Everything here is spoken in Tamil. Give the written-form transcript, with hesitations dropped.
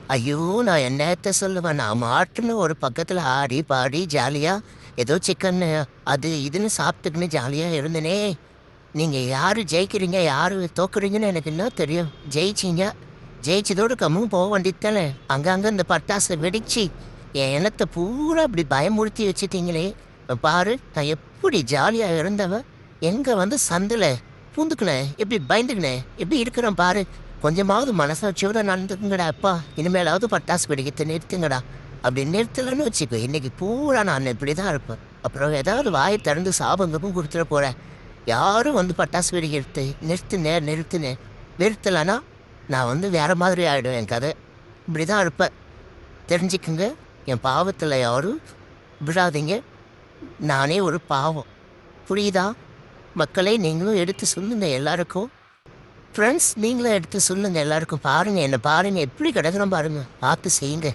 ஐயோ! நான் என்னத்த சொல்லுவேன், நான் மாட்டுன்னு ஒரு பக்கத்துல ஆடி, பாடி ஜாலியா ஏதோ சிக்கன்னு அது இதுன்னு சாப்பிட்டுக்கின்னு ஜாலியா இருந்தேனே! நீங்க யாரு ஜெயிக்கிறீங்க, யாரு தோக்குறீங்கன்னு எனக்கு என்ன தெரியும்? ஜெயிச்சீங்க. ஜெயிச்சதோட கம்முனு போ வேண்டியது தானே! அங்கங்க இந்த பட்டாசு வெடிச்சு, என் எண்ணத்த பூரா இப்படி பயமுறுத்தி வச்சுட்டீங்களே! இப்ப பாரு, நான் எப்படி ஜாலியா இருந்தவன், எங்க வந்து சந்துல பூந்துக்கினேன், எப்படி பயந்துக்கினேன், எப்படி இருக்கிறேன் பாரு! கொஞ்சமாவது மனசாட்சியோட நடந்துக்குங்கடா அப்பா! இனிமேலாவது பட்டாசு வெடிக்கிறத நிறுத்துங்கடா! அப்படி நிறுத்தலன்னு வச்சுக்கோ, இன்னைக்கு பூரா நான் இப்படிதான் இருப்பேன். அப்புறம் ஏதாவது வாய திறந்து சாபம் கீபம் குடுத்துற போறேன். யாரும் வந்து பட்டாசு வெடிக்கிறத நிறுத்துனே நிறுத்தலைன்னா நான் வந்து வேற மாதிரி ஆயிடும் என் கதை. இப்படிதான் இருப்பேன். தெரிஞ்சுக்குங்க, என் பாவத்தில் யாரும் விழாதீங்க. நானே ஒரு பாவம். புரியுதா? மக்களே, நீங்களும் எடுத்து சொல்லுங்க எல்லாருக்கும். ஃப்ரெண்ட்ஸ், நீங்களும் எடுத்து சொல்லுங்க எல்லாருக்கும். பாருங்க, என்னை பாருங்க, எப்படி கிடக்குறோம் பாருங்க. பார்த்து செய்யுங்க.